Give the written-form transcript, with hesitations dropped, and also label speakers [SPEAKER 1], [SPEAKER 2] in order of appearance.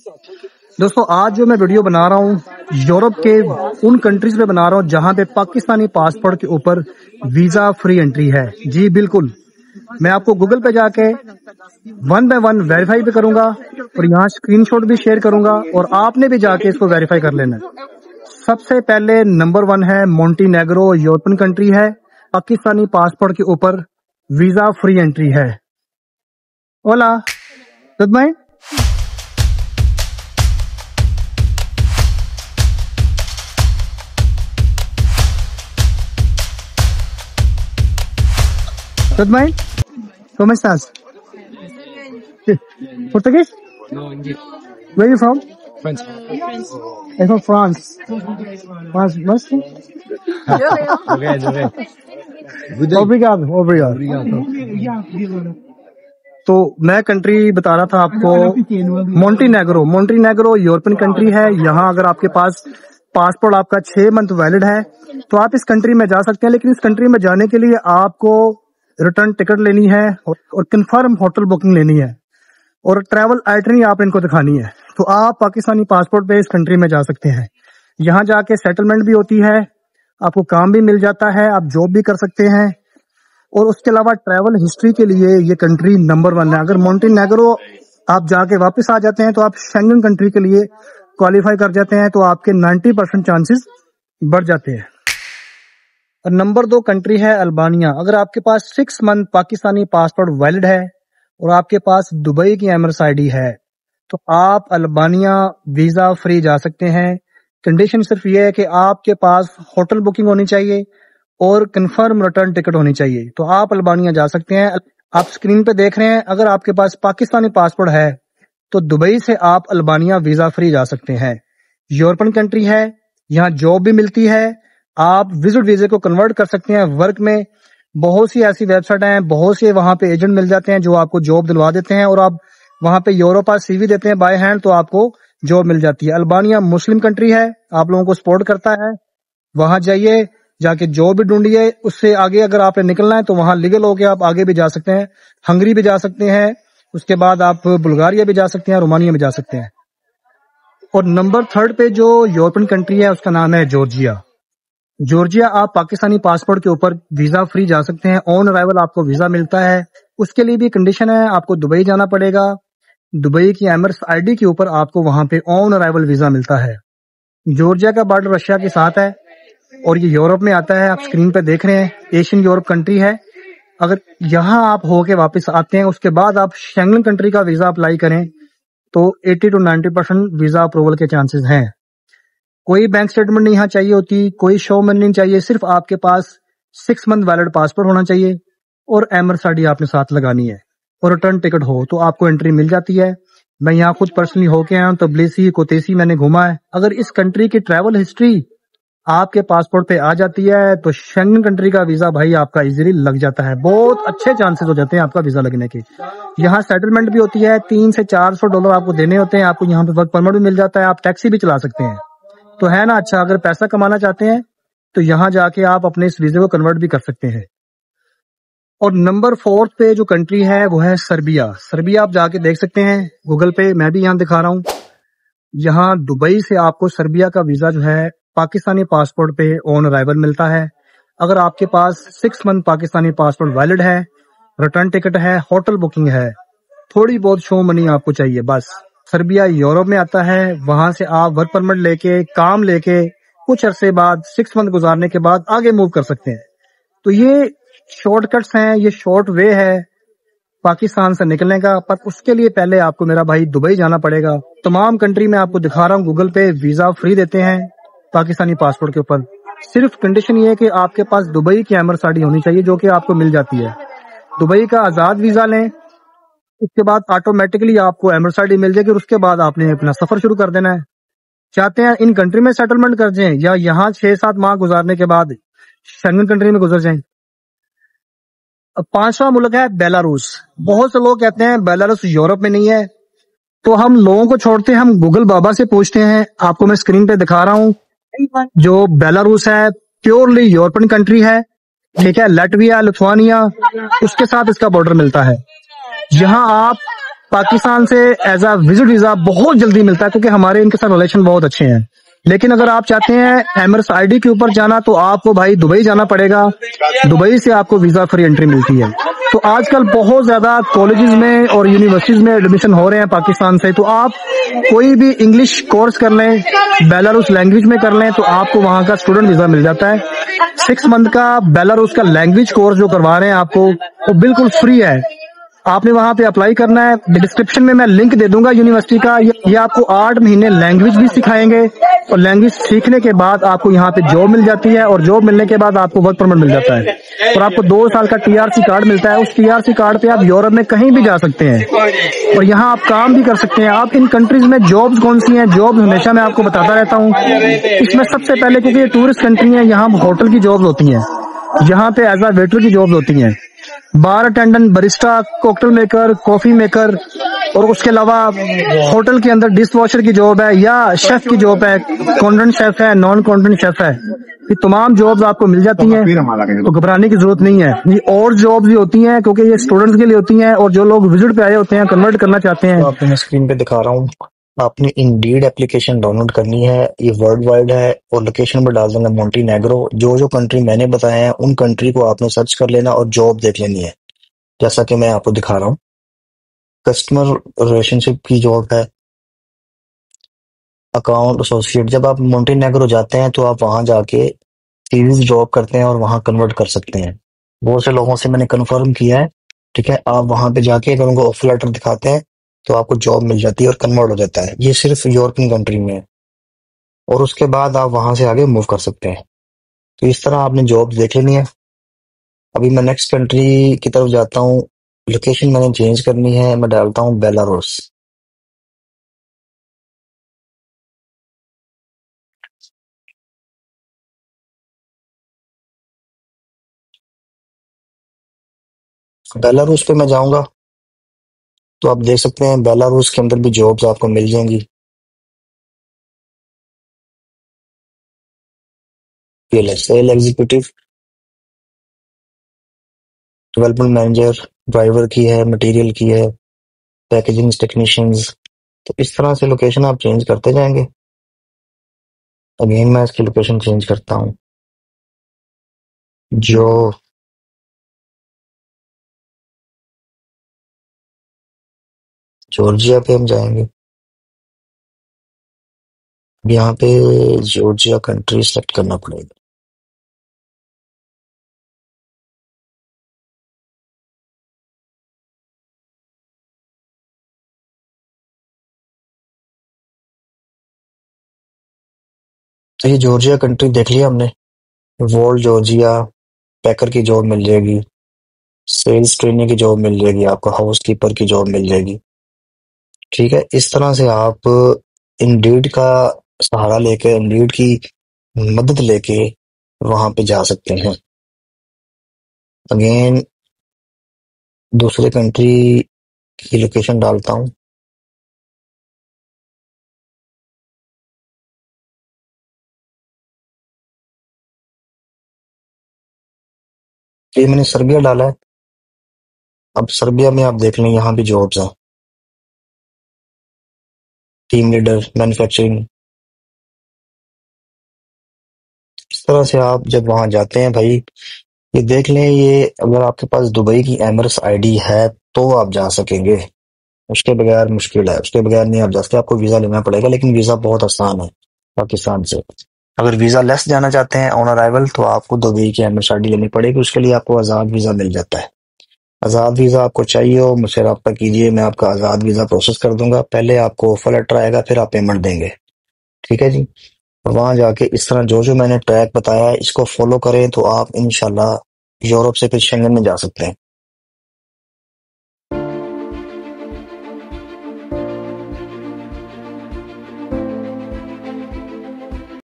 [SPEAKER 1] दोस्तों आज जो मैं वीडियो बना रहा हूँ यूरोप के उन कंट्रीज में बना रहा हूँ जहाँ पे पाकिस्तानी पासपोर्ट के ऊपर वीजा फ्री एंट्री है। जी बिल्कुल, मैं आपको गूगल पे जाके 1 बाय 1 वेरीफाई भी करूंगा और यहाँ स्क्रीनशॉट भी शेयर करूंगा और आपने भी जाके इसको वेरीफाई कर लेना है। सबसे पहले नंबर 1 है मोंटेनेग्रो, यूरोपियन कंट्री है, पाकिस्तानी पासपोर्ट के ऊपर वीजा फ्री एंट्री है। ओला, good morning. Tudo bem? Como estás? Português?
[SPEAKER 2] No, English.
[SPEAKER 1] Where are you from?
[SPEAKER 2] French.
[SPEAKER 1] I'm from France. France, mas? Obrigado. तो मैं कंट्री बता रहा था आपको, मोंटेनेग्रो यूरोपियन कंट्री है। यहाँ अगर आपके पास पासपोर्ट आपका 6 मंथ वैलिड है तो आप इस कंट्री में जा सकते हैं, लेकिन इस कंट्री में जाने के लिए आपको रिटर्न टिकट लेनी है और कंफर्म होटल बुकिंग लेनी है और ट्रैवल आइटनरी आप इनको दिखानी है। तो आप पाकिस्तानी पासपोर्ट पे इस कंट्री में जा सकते हैं। यहाँ जाके सेटलमेंट भी होती है, आपको काम भी मिल जाता है, आप जॉब भी कर सकते हैं और उसके अलावा ट्रैवल हिस्ट्री के लिए ये कंट्री नंबर 1 है। अगर मोंटेनेग्रो आप जाके वापस आ जाते हैं तो आप शेंगन कंट्री के लिए क्वालिफाई कर जाते हैं, तो आपके 90% चांसेस बढ़ जाते हैं। और नंबर 2 कंट्री है अल्बानिया। अगर आपके पास 6 मंथ पाकिस्तानी पासपोर्ट वैलिड है और आपके पास दुबई की एमिरेट्स आईडी है तो आप अल्बानिया वीजा फ्री जा सकते हैं। कंडीशन सिर्फ ये है कि आपके पास होटल बुकिंग होनी चाहिए और कंफर्म रिटर्न टिकट होनी चाहिए, तो आप अल्बानिया जा सकते हैं। आप स्क्रीन पे देख रहे हैं, अगर आपके पास पाकिस्तानी पासपोर्ट है तो दुबई से आप अल्बानिया वीजा फ्री जा सकते हैं। यूरोपियन कंट्री है, यहाँ जॉब भी मिलती है, आप विजिट वीजे को कन्वर्ट कर सकते हैं वर्क में। बहुत सी ऐसी वेबसाइट हैं, बहुत से वहां पे एजेंट मिल जाते हैं जो आपको जॉब दिलवा देते हैं और आप वहां पे यूरोप पास सीवी देते हैं बाय हैंड, तो आपको जॉब मिल जाती है। अल्बानिया मुस्लिम कंट्री है, आप लोगों को सपोर्ट करता है। वहां जाइए, जाके जॉब भी ढूंढिए। उससे आगे अगर आपने निकलना है तो वहां लीगल होके आप आगे भी जा सकते हैं, हंगरी भी जा सकते हैं, उसके बाद आप बुल्गारिया भी जा सकते हैं, रोमानिया भी जा सकते हैं। और नंबर 3 पे जो यूरोपियन कंट्री है उसका नाम है जॉर्जिया। आप पाकिस्तानी पासपोर्ट के ऊपर वीजा फ्री जा सकते हैं, ऑन अराइवल आपको वीजा मिलता है। उसके लिए भी कंडीशन है, आपको दुबई जाना पड़ेगा। दुबई की एमिरेट्स आईडी के ऊपर आपको वहां पे ऑन अराइवल वीजा मिलता है। जॉर्जिया का बॉर्डर रशिया के साथ है और ये यूरोप में आता है। आप स्क्रीन पे देख रहे हैं, एशियन यूरोप कंट्री है। अगर यहाँ आप होके वापस आते हैं उसके बाद आप शेंगन कंट्री का वीजा अप्लाई करें तो 80 to 90% वीजा अप्रूवल के चांसेस हैं। कोई बैंक स्टेटमेंट नहीं यहाँ चाहिए होती, कोई शो मनी नहीं चाहिए, सिर्फ आपके पास 6 मंथ वैलिड पासपोर्ट होना चाहिए और एमिरेट्स आईडी आपने साथ लगानी है और रिटर्न टिकट हो तो आपको एंट्री मिल जाती है। मैं यहाँ खुद पर्सनली होके आया हूँ, तबलीसी कोतेसी मैंने घूमा है। अगर इस कंट्री की ट्रैवल हिस्ट्री आपके पासपोर्ट पे आ जाती है तो शेंगन कंट्री का वीजा भाई आपका इजीली लग जाता है। बहुत अच्छे चांसेस हो जाते हैं आपका वीजा लगने के। यहाँ सेटलमेंट भी होती है, $300 से $400 आपको देने होते हैं। आपको यहाँ पे वर्क परमिट भी मिल जाता है, आप टैक्सी भी चला सकते हैं। तो है ना अच्छा, अगर पैसा कमाना चाहते हैं तो यहाँ जाके आप अपने इस वीजे को कन्वर्ट भी कर सकते हैं। और नंबर 4 पे जो कंट्री है वो है सर्बिया। आप जाके देख सकते हैं गूगल पे, मैं भी यहाँ दिखा रहा हूँ। यहाँ दुबई से आपको सर्बिया का वीजा जो है पाकिस्तानी पासपोर्ट पे ऑन अराइवल मिलता है। अगर आपके पास 6 मंथ पाकिस्तानी पासपोर्ट वैलिड है, रिटर्न टिकट है, होटल बुकिंग है, थोड़ी बहुत शो मनी आपको चाहिए बस। सर्बिया यूरोप में आता है, वहां से आप वर्क परमिट लेके काम लेके कुछ अरसे बाद 6 मंथ गुजारने के बाद आगे मूव कर सकते हैं। तो ये शॉर्टकट्स हैं, ये शॉर्ट वे है पाकिस्तान से निकलने का, पर उसके लिए पहले आपको मेरा भाई दुबई जाना पड़ेगा। तमाम कंट्री में आपको दिखा रहा हूँ गूगल पे वीजा फ्री देते हैं पाकिस्तानी पासपोर्ट के ऊपर। सिर्फ कंडीशन ये है कि आपके पास दुबई की एमिरेट्स आईडी होनी चाहिए जो कि आपको मिल जाती है। दुबई का आजाद वीजा लें, इसके बाद ऑटोमेटिकली आपको एमिरेट्स आईडी मिल जाएगी और उसके बाद आपने अपना सफर शुरू कर देना है। चाहते हैं इन कंट्री में सेटलमेंट कर जाएं या यहाँ 6-7 माह गुजारने के बाद शेंगन कंट्री में गुजर जाएं। 5वां मुल्क है बेलारूस। बहुत से लोग कहते हैं बेलारूस यूरोप में नहीं है, तो हम लोगों को छोड़ते हैं, हम गूगल बाबा से पूछते हैं। आपको मैं स्क्रीन पे दिखा रहा हूँ, जो बेलारूस है प्योरली यूरोपियन कंट्री है, ठीक है। लैटविया, लिथुआनिया, उसके साथ इसका बॉर्डर मिलता है। यहाँ आप पाकिस्तान से एज अ विजिट वीजा बहुत जल्दी मिलता है, क्योंकि हमारे इनके साथ रिलेशन बहुत अच्छे हैं। लेकिन अगर आप चाहते हैं एमरेट्स आईडी के ऊपर जाना, तो आपको भाई दुबई जाना पड़ेगा। दुबई से आपको वीजा फ्री एंट्री मिलती है। तो आजकल बहुत ज्यादा कॉलेजेस में और यूनिवर्सिटीज में एडमिशन हो रहे हैं पाकिस्तान से। तो आप कोई भी इंग्लिश कोर्स कर लें, बेलारूस लैंग्वेज में कर लें, तो आपको वहां का स्टूडेंट वीजा मिल जाता है। 6 मंथ का बेलारूस का लैंग्वेज कोर्स जो करवा रहे हैं आपको, वो बिल्कुल फ्री है। आपने वहां पे अप्लाई करना है। डिस्क्रिप्शन में मैं लिंक दे दूंगा यूनिवर्सिटी का। ये आपको 8 महीने लैंग्वेज भी सिखाएंगे, और लैंग्वेज सीखने के बाद आपको यहाँ पे जॉब मिल जाती है, और जॉब मिलने के बाद आपको वर्क परमिट मिल जाता है, और आपको 2 साल का टीआरसी कार्ड मिलता है। उस टीआरसी कार्ड पे आप यूरोप में कहीं भी जा सकते हैं, और यहाँ आप काम भी कर सकते हैं। आप इन कंट्रीज में जॉब्स कौन सी हैं, जॉब्स हमेशा मैं आपको बताता रहता हूँ। इसमें सबसे पहले, क्योंकि ये टूरिस्ट कंट्री है, यहाँ होटल की जॉब्स होती हैं। यहाँ पे एज अ वेटर की जॉब्स होती हैं, bar attendant, barista, cocktail maker, coffee maker, और उसके अलावा होटल के अंदर डिश वॉशर की जॉब है, या शेफ की जॉब है, कॉन्टेंट शेफ है, नॉन कॉन्टेंट शेफ है। ये तमाम जॉब्स आपको मिल जाती हैं, तो घबराने की जरूरत नहीं है। ये और जॉब्स भी होती हैं, क्योंकि ये स्टूडेंट्स के लिए होती हैं, और जो लोग विजिट पे आए होते हैं, कन्वर्ट करना चाहते हैं।
[SPEAKER 2] तो आपको मैं स्क्रीन पे दिखा रहा हूँ। आपने इंडीड एप्लीकेशन डाउनलोड करनी है। ये वर्ल्ड वाइड है, और लोकेशन पर डाल देना मोंटीनेग्रो। जो जो कंट्री मैंने बताए हैं उन कंट्री को आपने सर्च कर लेना और जॉब देख लेनी है, जैसा कि मैं आपको दिखा रहा हूँ। कस्टमर रिलेशनशिप की जॉब है, अकाउंट एसोसिएट। जब आप मोंटीनेग्रो जाते हैं तो आप वहां जाके सीरीज ड्रॉप करते हैं और वहां कन्वर्ट कर सकते हैं। बहुत से लोगों से मैंने कंफर्म किया है। ठीक है, आप वहां पे जाके अगर उनको ऑफर लेटर दिखाते हैं तो आपको जॉब मिल जाती है और कन्वर्ट हो जाता है। ये सिर्फ यूरोपियन कंट्री में है, और उसके बाद आप वहां से आगे मूव कर सकते हैं। तो इस तरह आपने जॉब देख लेनी है। अभी मैं नेक्स्ट कंट्री की तरफ जाता हूँ। लोकेशन मैंने चेंज करनी है, मैं डालता हूँ बेलारूस। बेलारूस पे मैं जाऊंगा तो आप देख सकते हैं बेलारूस के अंदर भी जॉब्स आपको मिल जाएंगी। Sale executive, development manager, driver की है, मटेरियल की है, पैकेजिंग टेक्नीशियंस। तो इस तरह से लोकेशन आप चेंज करते जाएंगे। अगेन मैं इसकी लोकेशन चेंज करता हूँ। जो जॉर्जिया पे हम जाएंगे। अब यहाँ पे जॉर्जिया कंट्री सेलेक्ट करना पड़ेगा। तो ये जॉर्जिया कंट्री देख लिया हमने। वॉल जॉर्जिया, पैकर की जॉब मिल जाएगी, सेल्स ट्रेनिंग की जॉब मिल जाएगी, आपको हाउस कीपर की जॉब मिल जाएगी। ठीक है, इस तरह से आप इंडीड का सहारा लेके, इंडीड की मदद लेके वहां पे जा सकते हैं। अगेन दूसरे कंट्री की लोकेशन डालता हूँ। ये मैंने सर्बिया डाला है। अब सर्बिया में आप देख लें, यहाँ भी जॉब्स हैं, टीम लीडर, मैन्युफैक्चरिंग। इस तरह से आप जब वहां जाते हैं भाई, ये देख लें, ये अगर आपके पास दुबई की एमरेट्स आईडी है तो आप जा सकेंगे। उसके बगैर मुश्किल है, उसके बगैर नहीं आप जा सकते। आपको वीजा लेना पड़ेगा, लेकिन वीजा बहुत आसान है पाकिस्तान से। अगर वीजा लेस जाना चाहते हैं ऑन अराइवल, तो आपको दुबई की एमरेट्स आईडी लेनी पड़ेगी। उसके लिए आपको आजाद वीजा मिल जाता है। आजाद वीजा आपको चाहिए हो, मुझसे रब्ता कीजिए, मैं आपका आजाद वीजा प्रोसेस कर दूंगा। पहले आपको ऑफर लेटर आएगा, फिर आप पेमेंट देंगे। ठीक है जी। वहां जाके इस तरह जो जो मैंने ट्रैक बताया है, इसको फॉलो करें तो आप इंशाल्लाह यूरोप से फिर शेंगन में जा सकते हैं।